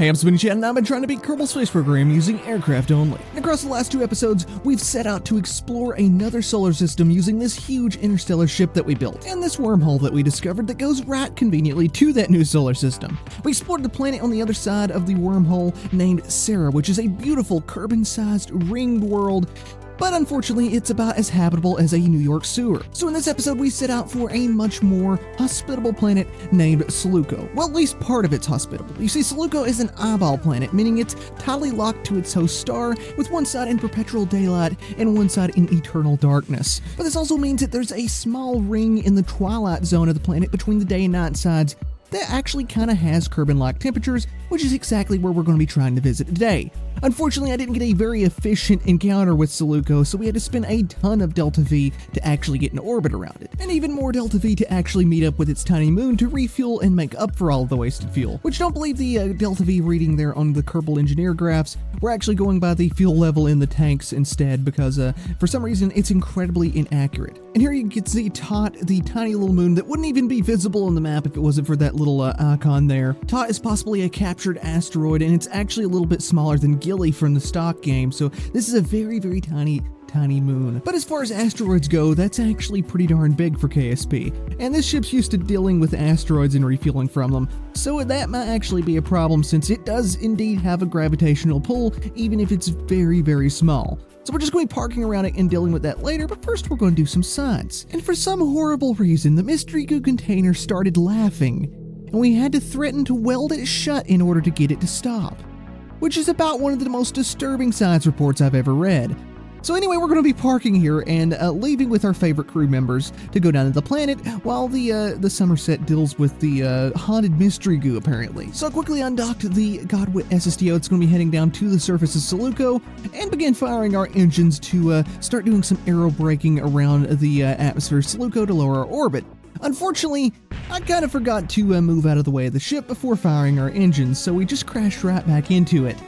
Hey, I'm Smooneychad, and I've been trying to beat Kerbal space program using aircraft only. And across the last 2 episodes, we've set out to explore another solar system using this huge interstellar ship that we built, and this wormhole that we discovered that goes right conveniently to that new solar system. We explored the planet on the other side of the wormhole named Sarah, which is a beautiful Kerbin-sized ringed world, but unfortunately it's about as habitable as a New York sewer. So in this episode we set out for a much more hospitable planet named Suluco. Well, at least part of it's hospitable. You see, Suluco is an eyeball planet, meaning it's tightly locked to its host star, with one side in perpetual daylight and one side in eternal darkness. But this also means that there's a small ring in the twilight zone of the planet between the day and night sides that actually kind of has Kerbin-like temperatures, which is exactly where we're going to be trying to visit today. Unfortunately, I didn't get a very efficient encounter with Suluco, so we had to spend a ton of Delta V to actually get in orbit around it, and even more Delta V to actually meet up with its tiny moon to refuel and make up for all of the wasted fuel. Which, don't believe the Delta V reading there on the Kerbal engineer graphs. We're actually going by the fuel level in the tanks instead, because for some reason it's incredibly inaccurate. And here you can see Tot, the tiny little moon that wouldn't even be visible on the map if it wasn't for that little icon there. Tot is possibly a captured asteroid, and it's actually a little bit smaller than Gilly from the stock game, so this is a very, very tiny moon. But as far as asteroids go, that's actually pretty darn big for KSP, and this ship's used to dealing with asteroids and refueling from them, so that might actually be a problem since it does indeed have a gravitational pull, even if it's very, very small. So we're just going to be parking around it and dealing with that later, but first we're going to do some science. And for some horrible reason, the mystery goo container started laughing, and we had to threaten to weld it shut in order to get it to stop, which is about one of the most disturbing science reports I've ever read. So anyway, we're going to be parking here and leaving with our favorite crew members to go down to the planet while the Somerset deals with the haunted mystery goo, apparently. So I quickly undocked the Godwit SSTO. It's going to be heading down to the surface of Suluco and begin firing our engines to start doing some aero braking around the atmosphere of Suluco to lower our orbit. Unfortunately, I kind of forgot to move out of the way of the ship before firing our engines, so we just crashed right back into it.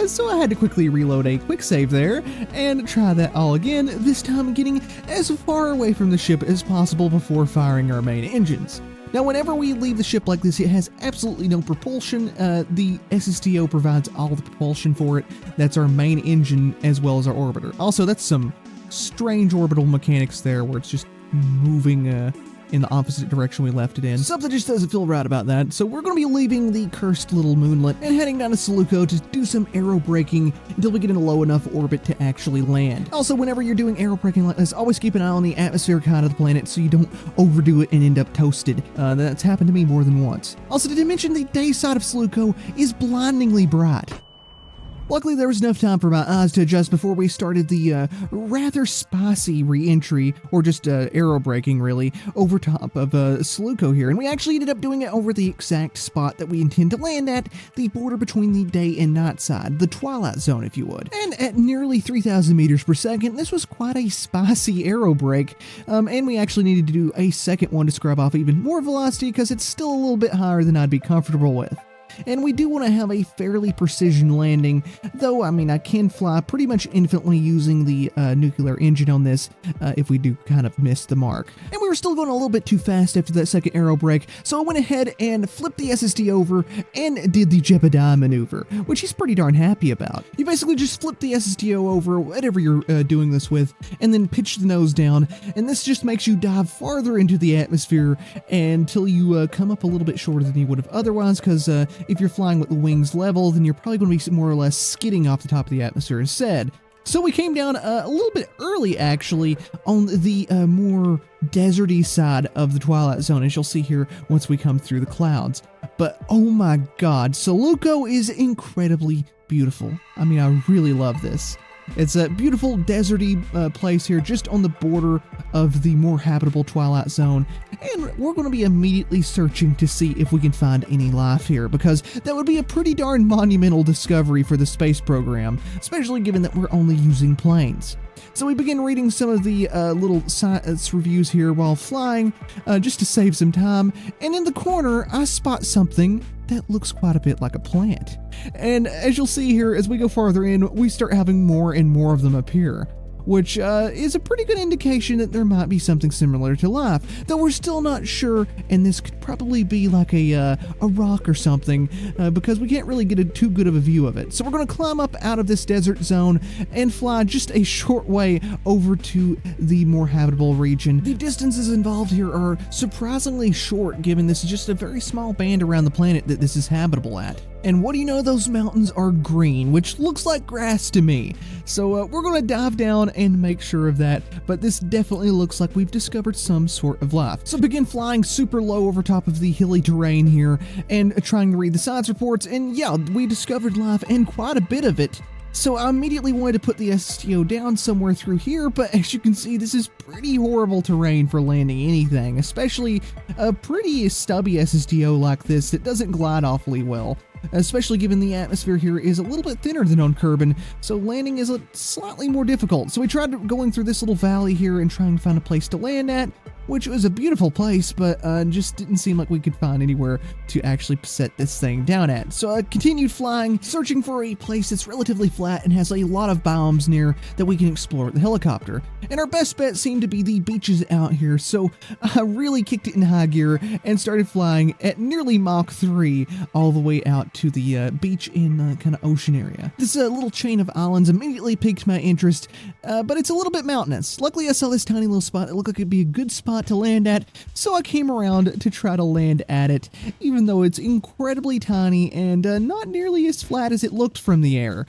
So I had to quickly reload a quick save there and try that all again, this time getting as far away from the ship as possible before firing our main engines. Now, whenever we leave the ship like this, it has absolutely no propulsion. The SSTO provides all the propulsion for it. That's our main engine as well as our orbiter. Also, that's some strange orbital mechanics there where it's just moving in the opposite direction we left it in. Something just doesn't feel right about that, so we're going to be leaving the cursed little moonlet and heading down to Suluco to do some aero braking until we get in a low enough orbit to actually land. Also, whenever you're doing aero braking like this, always keep an eye on the atmospheric height of the planet so you don't overdo it and end up toasted. That's happened to me more than once. Also, did I mention the day side of Suluco is blindingly bright? Luckily, there was enough time for my eyes to adjust before we started the rather spicy re-entry, or just aero braking really, over top of Suluco here. And we actually ended up doing it over the exact spot that we intend to land at, the border between the day and night side, the twilight zone if you would. And at nearly 3,000 meters per second, this was quite a spicy aero brake, and we actually needed to do a second one to scrub off even more velocity because it's still a little bit higher than I'd be comfortable with. And we do want to have a fairly precision landing, though, I mean, I can fly pretty much infinitely using the nuclear engine on this if we do kind of miss the mark. And we were still going a little bit too fast after that second aero brake, so I went ahead and flipped the SST over and did the Jebediah maneuver, which he's pretty darn happy about. You basically just flip the SSTO over, whatever you're doing this with, and then pitch the nose down, and this just makes you dive farther into the atmosphere until you come up a little bit shorter than you would have otherwise, because if you're flying with the wings level, then you're probably going to be more or less skidding off the top of the atmosphere instead. So we came down a little bit early, actually, on the more deserty side of the Twilight Zone, as you'll see here once we come through the clouds. But oh my god, Suluco is incredibly beautiful. I mean, I really love this. It's a beautiful deserty place here just on the border of the more habitable Twilight Zone, and we're going to be immediately searching to see if we can find any life here, because that would be a pretty darn monumental discovery for the space program, especially given that we're only using planes. So we begin reading some of the little science reviews here while flying, just to save some time, and in the corner I spot something that looks quite a bit like a plant. And as you'll see here, as we go farther in, we start having more and more of them appear. which is a pretty good indication that there might be something similar to life, though we're still not sure, and this could probably be like a rock or something, because we can't really get too good of a view of it. So we're going to climb up out of this desert zone and fly just a short way over to the more habitable region. The distances involved here are surprisingly short, given this is just a very small band around the planet that this is habitable at. And what do you know, those mountains are green, which looks like grass to me. So we're going to dive down and make sure of that, but this definitely looks like we've discovered some sort of life. So begin flying super low over top of the hilly terrain here and trying to read the science reports, and yeah, we discovered life and quite a bit of it. So I immediately wanted to put the STO down somewhere through here, but as you can see, this is pretty horrible terrain for landing anything, especially a pretty stubby SSTO like this that doesn't glide awfully well. Especially given the atmosphere here is a little bit thinner than on Kerbin, so landing is slightly more difficult. So we tried going through this little valley here and trying to find a place to land at, which was a beautiful place, but just didn't seem like we could find anywhere to actually set this thing down at. So I continued flying, searching for a place that's relatively flat and has a lot of biomes near that we can explore with the helicopter. And our best bet seemed to be the beaches out here, so I really kicked it in high gear and started flying at nearly Mach 3 all the way out to the beach in kind of ocean area. This little chain of islands immediately piqued my interest, but it's a little bit mountainous. Luckily I saw this tiny little spot that looked like it'd be a good spot to land at, so I came around to try to land at it, even though it's incredibly tiny and not nearly as flat as it looked from the air.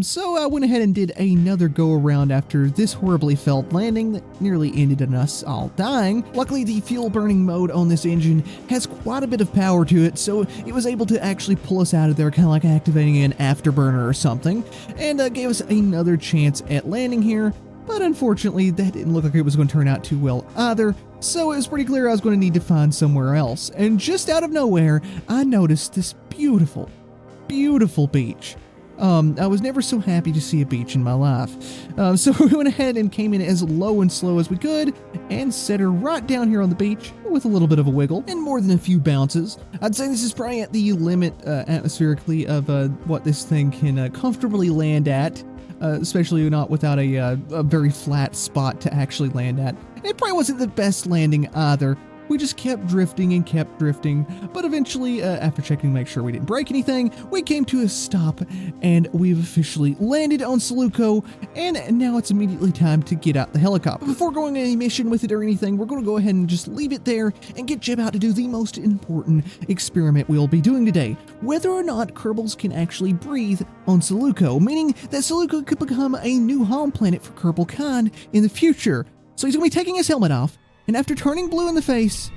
So I went ahead and did another go around after this horribly failed landing that nearly ended in us all dying. Luckily the fuel burning mode on this engine has quite a bit of power to it, so it was able to actually pull us out of there, kind of like activating an afterburner or something, and gave us another chance at landing here. But unfortunately, that didn't look like it was going to turn out too well either, so it was pretty clear I was going to need to find somewhere else. And just out of nowhere, I noticed this beautiful, beautiful beach. I was never so happy to see a beach in my life. So we went ahead and came in as low and slow as we could and set her right down here on the beach with a little bit of a wiggle and more than a few bounces. I'd say this is probably at the limit atmospherically of what this thing can comfortably land at. Especially not without a very flat spot to actually land at. It probably wasn't the best landing either. We just kept drifting and kept drifting, but eventually, after checking to make sure we didn't break anything, we came to a stop, and we've officially landed on Suluco, and now it's immediately time to get out the helicopter. Before going on any mission with it or anything, we're going to go ahead and just leave it there and get Jeb out to do the most important experiment we'll be doing today, whether or not Kerbals can actually breathe on Suluco, meaning that Suluco could become a new home planet for Kerbal kind in the future. So he's going to be taking his helmet off, and after turning blue in the face,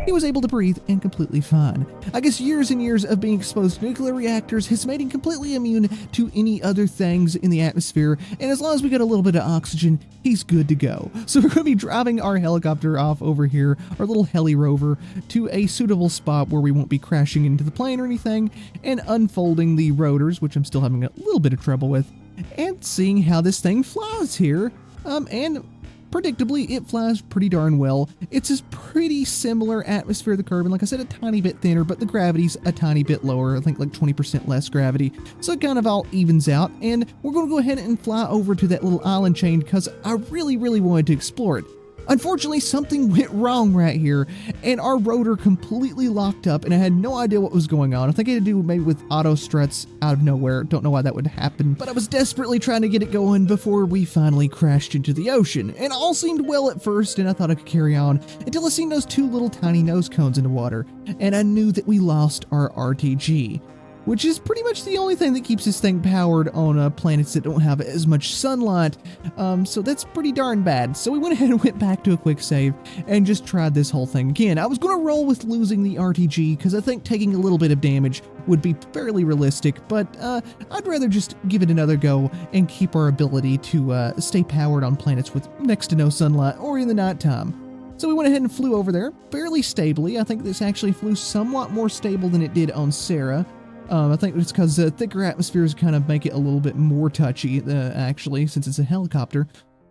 he was able to breathe and completely fine. I guess years and years of being exposed to nuclear reactors has made him completely immune to any other things in the atmosphere, and as long as we got a little bit of oxygen, he's good to go. So we're going to be driving our helicopter off over here, our little heli rover, to a suitable spot where we won't be crashing into the plane or anything, and unfolding the rotors, which I'm still having a little bit of trouble with, and seeing how this thing flies here, and predictably, it flies pretty darn well. It's a pretty similar atmosphere to the Kerbin. Like I said, a tiny bit thinner, but the gravity's a tiny bit lower. I think like 20% less gravity. So it kind of all evens out. And we're going to go ahead and fly over to that little island chain because I really, really wanted to explore it. Unfortunately, something went wrong right here, and our rotor completely locked up, and I had no idea what was going on. I think it had to do maybe with auto struts out of nowhere. Don't know why that would happen, but I was desperately trying to get it going before we finally crashed into the ocean. And all seemed well at first, and I thought I could carry on until I seen those two little tiny nose cones in the water, and I knew that we lost our RTG, which is pretty much the only thing that keeps this thing powered on planets that don't have as much sunlight, so that's pretty darn bad. So we went ahead and went back to a quick save and just tried this whole thing again. I was going to roll with losing the RTG because I think taking a little bit of damage would be fairly realistic, but I'd rather just give it another go and keep our ability to stay powered on planets with next to no sunlight or in the nighttime. So we went ahead and flew over there fairly stably. I think this actually flew somewhat more stable than it did on Sarah. I think it's because thicker atmospheres kind of make it a little bit more touchy, actually, since it's a helicopter.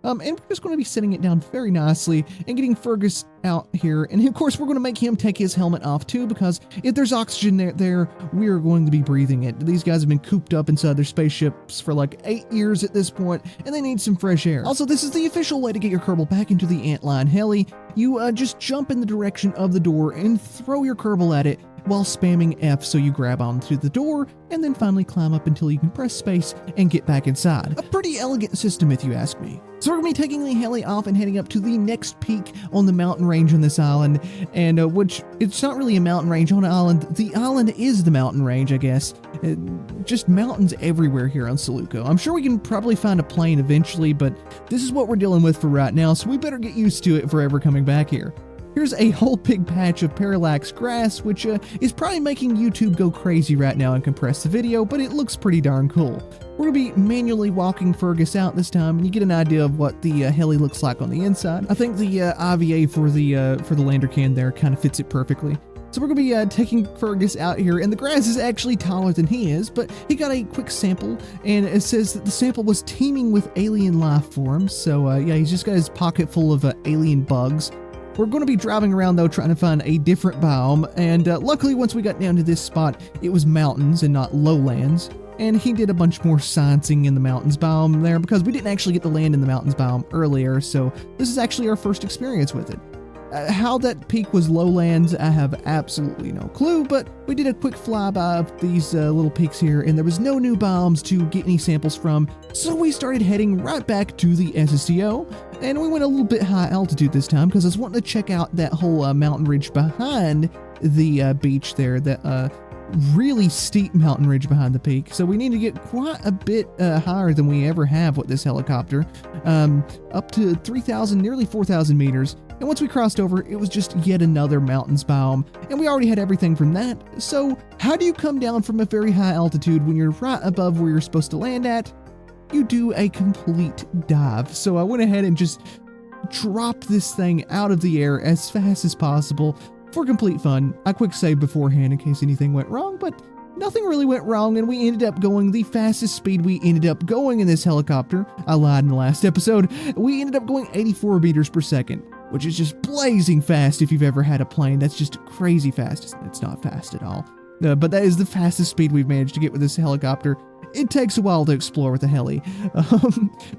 And we're just going to be setting it down very nicely and getting Fergus out here. And of course, we're going to make him take his helmet off too, because if there's oxygen there, we are going to be breathing it. These guys have been cooped up inside their spaceships for like 8 years at this point, and they need some fresh air. Also, this is the official way to get your Kerbal back into the antline heli. You just jump in the direction of the door and throw your Kerbal at it while spamming F so you grab onto the door, and then finally climb up until you can press space and get back inside. A pretty elegant system if you ask me. So we're going to be taking the heli off and heading up to the next peak on the mountain range on this island, and which, it's not really a mountain range on an island. The island is the mountain range, I guess. Just mountains everywhere here on Suluco. I'm sure we can probably find a plane eventually, but this is what we're dealing with for right now, so we better get used to it if we're ever coming back here. Here's a whole big patch of parallax grass, which is probably making YouTube go crazy right now and compress the video, but it looks pretty darn cool. We're going to be manually walking Fergus out this time, and you get an idea of what the heli looks like on the inside. I think the IVA for the lander can there kind of fits it perfectly. So we're going to be taking Fergus out here, and the grass is actually taller than he is, but he got a quick sample, and it says that the sample was teeming with alien life forms, so yeah, he's just got his pocket full of alien bugs. We're going to be driving around, though, trying to find a different biome, and luckily, once we got down to this spot, it was mountains and not lowlands, and he did a bunch more sciencing in the mountains biome there, because we didn't actually get to land in the mountains biome earlier, so this is actually our first experience with it. How that peak was lowlands, I have absolutely no clue, but we did a quick flyby of these little peaks here, and there was no new biomes to get any samples from, so we started heading right back to the SSTO, and we went a little bit high altitude this time, because I was wanting to check out that whole mountain ridge behind the beach there, that really steep mountain ridge behind the peak, so we need to get quite a bit higher than we ever have with this helicopter, up to 3,000, nearly 4,000 meters. And once we crossed over, it was just yet another mountains biome, and we already had everything from that. So how do you come down from a very high altitude when you're right above where you're supposed to land at? You do a complete dive. So I went ahead and just dropped this thing out of the air as fast as possible for complete fun. I quick saved beforehand in case anything went wrong, but nothing really went wrong, and we ended up going the fastest speed we ended up going in this helicopter. I lied in the last episode. We ended up going 84 meters per second, which is just blazing fast if you've ever had a plane. That's just crazy fast. It's not fast at all. But that is the fastest speed we've managed to get with this helicopter. It takes a while to explore with a heli.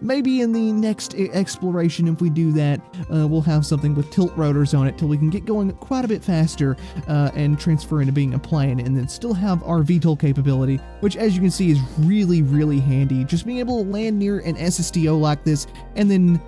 Maybe in the next exploration, if we do that, we'll have something with tilt rotors on it till we can get going quite a bit faster and transfer into being a plane, and then still have our VTOL capability, which, as you can see, is really, really handy. Just being able to land near an SSTO like this and then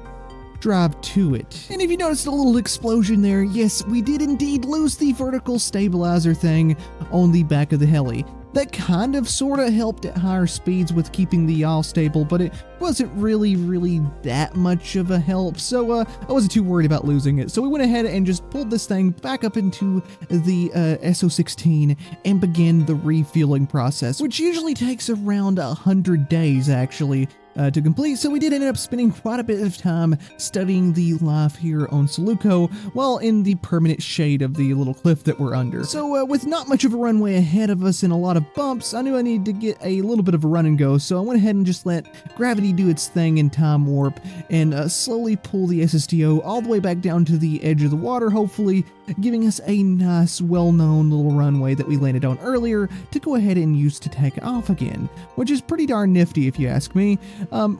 drive to it. And if you noticed a little explosion there, yes, we did indeed lose the vertical stabilizer thing on the back of the heli. That kind of sort of helped at higher speeds with keeping the yaw stable, but it wasn't really that much of a help, so I wasn't too worried about losing it. So we went ahead and just pulled this thing back up into the SO16 and began the refueling process, which usually takes around 100 days actually to complete, so we did end up spending quite a bit of time studying the life here on Suluco while in the permanent shade of the little cliff that we're under. So with not much of a runway ahead of us and a lot of bumps, I knew I needed to get a little bit of a run and go, so I went ahead and just let gravity do its thing in time warp and slowly pull the SSTO all the way back down to the edge of the water, hopefully giving us a nice, well-known little runway that we landed on earlier to go ahead and use to take off again, which is pretty darn nifty if you ask me.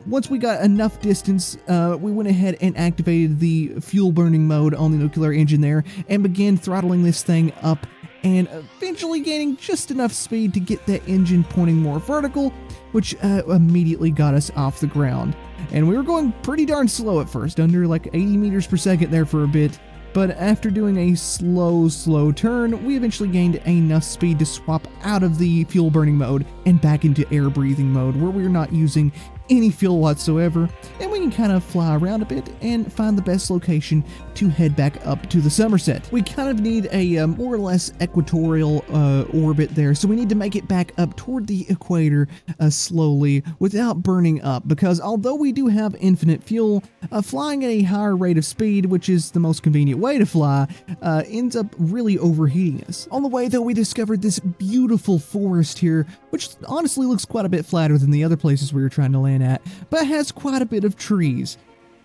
Once we got enough distance, we went ahead and activated the fuel burning mode on the nuclear engine there and began throttling this thing up and eventually gaining just enough speed to get that engine pointing more vertical, which immediately got us off the ground. And we were going pretty darn slow at first, under like 80 meters per second there for a bit. But after doing a slow turn, we eventually gained enough speed to swap out of the fuel burning mode and back into air breathing mode, where we're not using any fuel whatsoever, and we can kind of fly around a bit and find the best location to head back up to the Somerset. We kind of need a more or less equatorial orbit there, so we need to make it back up toward the equator slowly without burning up, because although we do have infinite fuel, flying at a higher rate of speed, which is the most convenient way to fly, ends up really overheating us. On the way though, we discovered this beautiful forest here, which honestly looks quite a bit flatter than the other places we were trying to land at, but has quite a bit of trees.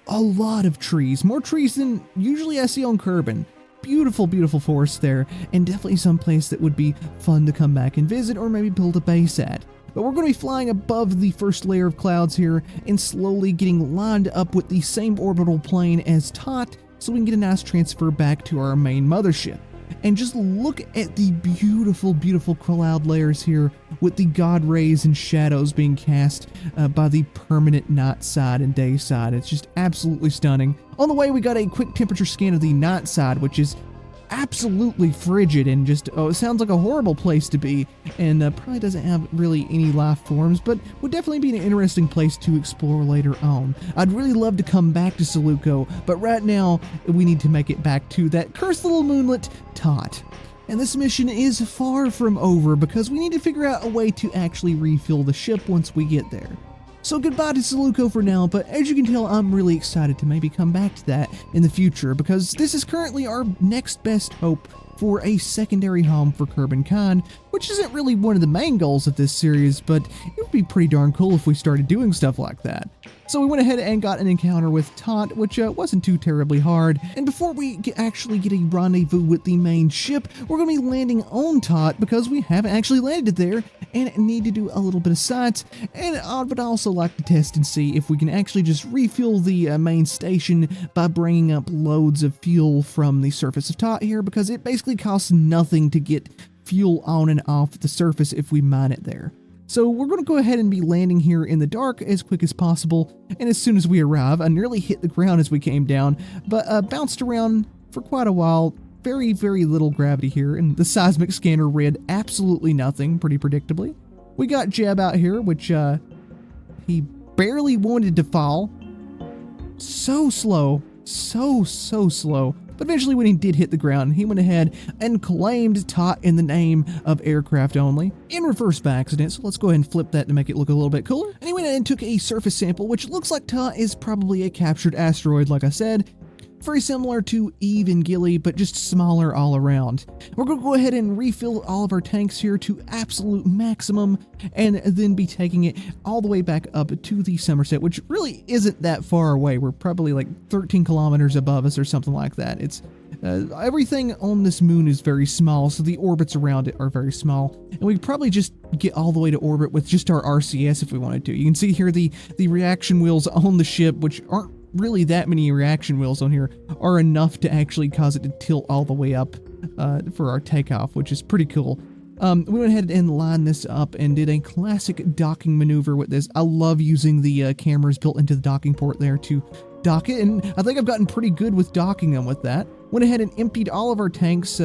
a lot of trees, more trees than usually I see on Kerbin. Beautiful, beautiful forest there, and definitely some place that would be fun to come back and visit or maybe build a base at. But we're going to be flying above the first layer of clouds here and slowly getting lined up with the same orbital plane as Tot, so we can get a nice transfer back to our main mothership. And just look at the beautiful, beautiful cloud layers here with the god rays and shadows being cast by the permanent night side and day side. It's just absolutely stunning. On the way, we got a quick temperature scan of the night side, which is absolutely frigid and just, it sounds like a horrible place to be, and probably doesn't have really any life forms, but would definitely be an interesting place to explore later on. I'd really love to come back to Suluco, but right now we need to make it back to that cursed little moonlet, Tot. And this mission is far from over because we need to figure out a way to actually refuel the ship once we get there. So goodbye to Suluco for now, but as you can tell, I'm really excited to maybe come back to that in the future because this is currently our next best hope for a secondary home for Kerbinsid, which isn't really one of the main goals of this series, but it would be pretty darn cool if we started doing stuff like that. So we went ahead and got an encounter with Tot, which wasn't too terribly hard, and before we actually get a rendezvous with the main ship, we're going to be landing on Tot because we haven't actually landed there and need to do a little bit of science, and I would also like to test and see if we can actually just refuel the main station by bringing up loads of fuel from the surface of Tot here, because it basically costs nothing to get fuel on and off the surface if we mine it there. So we're going to go ahead and be landing here in the dark as quick as possible, and as soon as we arrive, I nearly hit the ground as we came down, but bounced around for quite a while. Very, very little gravity here, and the seismic scanner read absolutely nothing, pretty predictably. We got Jeb out here, which he barely wanted to fall. So slow, so slow. But eventually when he did hit the ground, he went ahead and claimed Tot in the name of aircraft only, in reverse by accident, so let's go ahead and flip that to make it look a little bit cooler. And he went ahead and took a surface sample, which looks like Tot is probably a captured asteroid, like I said. Very similar to Eve and Gilly, but just smaller all around. We're going to go ahead and refill all of our tanks here to absolute maximum, and then be taking it all the way back up to the Somerset, which really isn't that far away. We're probably like 13 kilometers above us or something like that. It's everything on this moon is very small, so the orbits around it are very small, and we could probably just get all the way to orbit with just our RCS if we wanted to. You can see here the reaction wheels on the ship, which aren't really that many reaction wheels on here, are enough to actually cause it to tilt all the way up for our takeoff, which is pretty cool. We went ahead and lined this up and did a classic docking maneuver with this. I love using the cameras built into the docking port there to dock it, and I think I've gotten pretty good with docking them with that. Went ahead and emptied all of our tanks,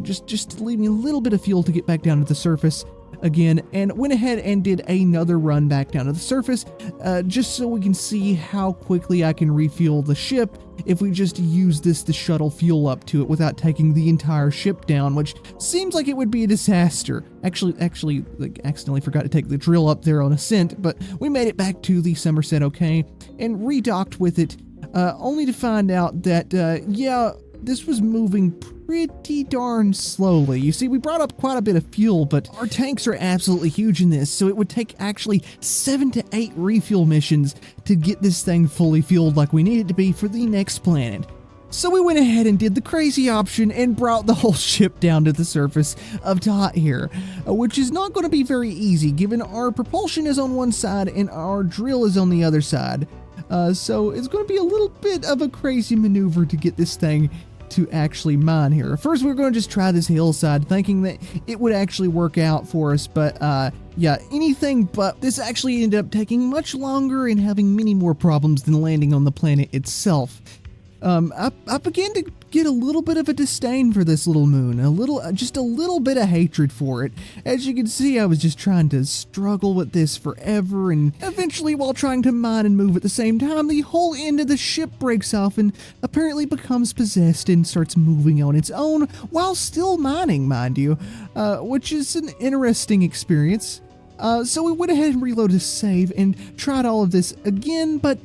just to leave me a little bit of fuel to get back down to the surface again, and went ahead and did another run back down to the surface, just so we can see how quickly I can refuel the ship if we just use this to shuttle fuel up to it without taking the entire ship down, which seems like it would be a disaster. Actually, like, accidentally forgot to take the drill up there on ascent, but we made it back to the Somerset okay, and redocked with it, only to find out that, yeah, this was moving pretty darn slowly. You see, we brought up quite a bit of fuel, but our tanks are absolutely huge in this, so it would take actually 7 to 8 refuel missions to get this thing fully fueled like we need it to be for the next planet. So we went ahead and did the crazy option and brought the whole ship down to the surface of Tot here, which is not going to be very easy given our propulsion is on one side and our drill is on the other side. So it's going to be a little bit of a crazy maneuver to get this thing to actually mine here. First, we're going to just try this hillside, thinking that it would actually work out for us, but yeah, anything but. This actually ended up taking much longer and having many more problems than landing on the planet itself. I began to get a little bit of a disdain for this little moon, just a little bit of hatred for it. As you can see, I was just trying to struggle with this forever, and eventually, while trying to mine and move at the same time, the whole end of the ship breaks off and apparently becomes possessed and starts moving on its own while still mining, mind you, which is an interesting experience. So we went ahead and reloaded the save and tried all of this again, but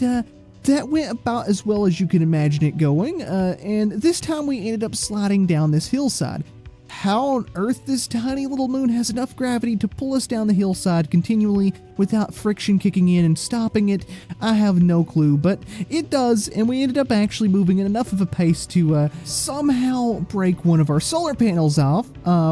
that went about as well as you can imagine it going, and this time we ended up sliding down this hillside. How on earth this tiny little moon has enough gravity to pull us down the hillside continually without friction kicking in and stopping it, I have no clue, but it does, and we ended up actually moving at enough of a pace to somehow break one of our solar panels off,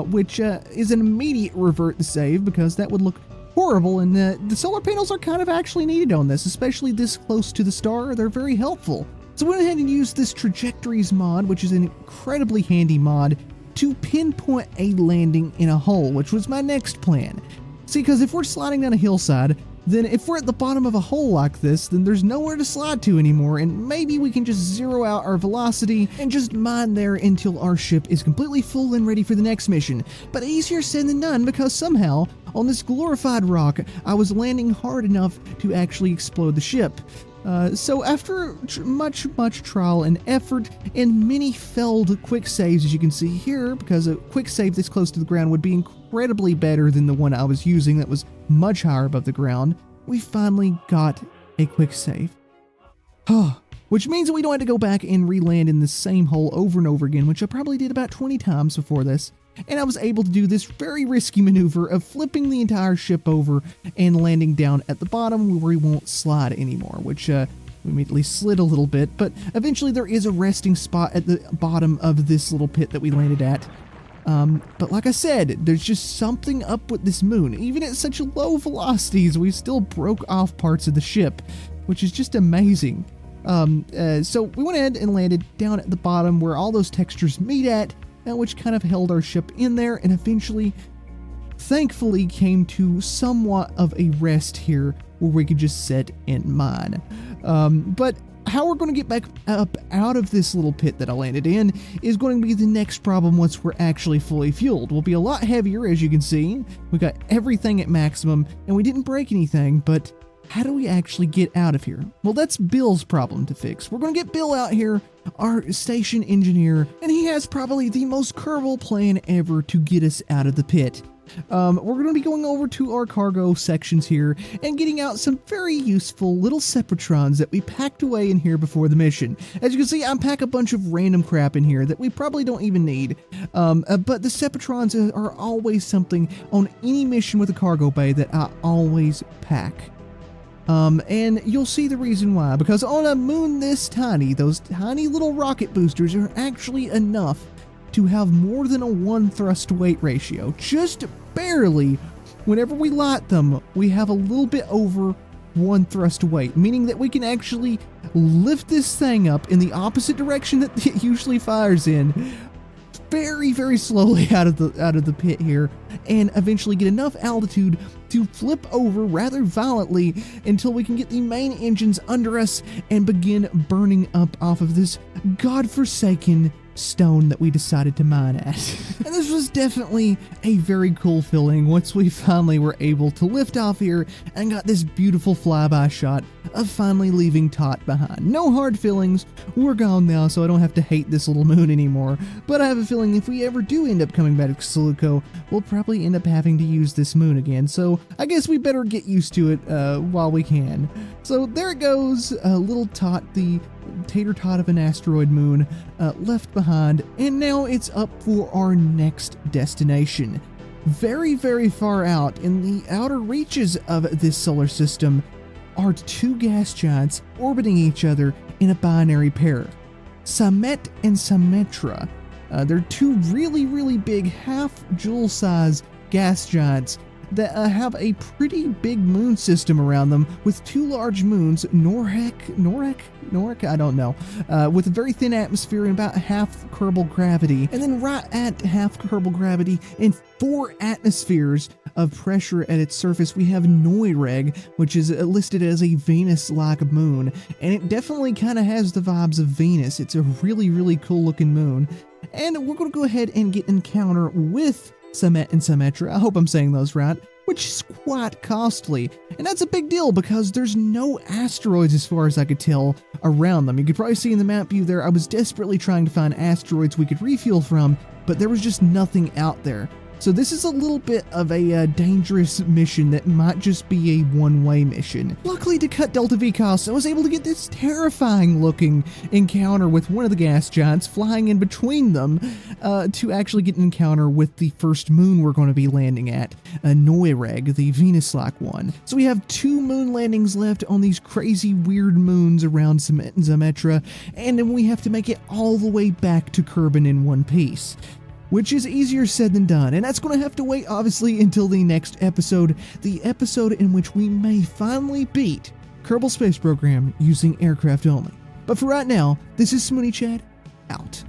which is an immediate revert to save because that would look horrible, and the solar panels are kind of actually needed on this, especially this close to the star. They're very helpful. So we went ahead and used this trajectories mod, which is an incredibly handy mod, to pinpoint a landing in a hole, which was my next plan. See, because if we're sliding down a hillside, then if we're at the bottom of a hole like this, then there's nowhere to slide to anymore, and maybe we can just zero out our velocity and just mine there until our ship is completely full and ready for the next mission. But easier said than done, because somehow, on this glorified rock, I was landing hard enough to actually explode the ship. So after much trial and effort and many failed quick saves, as you can see here, because a quick save this close to the ground would be incredibly better than the one I was using that was much higher above the ground, we finally got a quick save. Which means that we don't have to go back and re-land in the same hole over and over again, which I probably did about 20 times before this. And I was able to do this very risky maneuver of flipping the entire ship over and landing down at the bottom where we won't slide anymore, which we immediately slid a little bit, but eventually there is a resting spot at the bottom of this little pit that we landed at. But like I said, there's just something up with this moon. Even at such low velocities, we still broke off parts of the ship, which is just amazing. So we went ahead and landed down at the bottom where all those textures meet at, which kind of held our ship in there, and eventually, thankfully, came to somewhat of a rest here where we could just sit and mine. But how we're going to get back up out of this little pit that I landed in is going to be the next problem once we're actually fully fueled. We'll be a lot heavier, as you can see. We got everything at maximum, and we didn't break anything, but how do we actually get out of here? Well, that's Bill's problem to fix. We're going to get Bill out here, our station engineer, and he has probably the most Kerbal plan ever to get us out of the pit. We're going to be going over to our cargo sections here and getting out some very useful little Separatrons that we packed away in here before the mission. As you can see, I pack a bunch of random crap in here that we probably don't even need. But the Separatrons are always something on any mission with a cargo bay that I always pack. And you'll see the reason why, because on a moon this tiny, those tiny little rocket boosters are actually enough to have more than a 1 thrust to weight ratio. Just barely. Whenever we light them, we have a little bit over 1 thrust to weight, meaning that we can actually lift this thing up in the opposite direction that it usually fires in, very slowly out of the pit here, and eventually get enough altitude to flip over rather violently until we can get the main engines under us and begin burning up off of this godforsaken stone that we decided to mine at. And this was definitely a very cool feeling once we finally were able to lift off here and got this beautiful flyby shot of finally leaving Tot behind. No hard feelings, we're gone now, so I don't have to hate this little moon anymore, but I have a feeling if we ever do end up coming back to Suluco, we'll probably end up having to use this moon again, so I guess we better get used to it while we can. So there it goes, little Tot, the tater tot of an asteroid moon, left behind, and now it's up for our next destination. Very far out in the outer reaches of this solar system are 2 gas giants orbiting each other in a binary pair, Samet and Symmetra. They're 2 really big half-Joule size gas giants that have a pretty big moon system around them, with 2 large moons, Norec, I don't know, with a very thin atmosphere and about half Kerbal gravity, and then right at half Kerbal gravity and 4 atmospheres of pressure at its surface, we have Noireg, which is listed as a Venus-like moon, and it definitely kind of has the vibes of Venus. It's a really cool looking moon, and we're going to go ahead and get encounter with Samet and Symmetra, I hope I'm saying those right, which is quite costly. And that's a big deal because there's no asteroids as far as I could tell around them. You could probably see in the map view there, I was desperately trying to find asteroids we could refuel from, but there was just nothing out there. So this is a little bit of a dangerous mission that might just be a one-way mission. Luckily, to cut Delta V costs, I was able to get this terrifying looking encounter with one of the gas giants, flying in between them to actually get an encounter with the first moon we're going to be landing at, Noireg, the Venus-like one. So we have 2 moon landings left on these crazy weird moons around Zemetra, and then we have to make it all the way back to Kerbin in one piece, which is easier said than done, and that's going to have to wait obviously until the next episode, the episode in which we may finally beat Kerbal Space Program using aircraft only. But for right now, this is Smooneychad, out.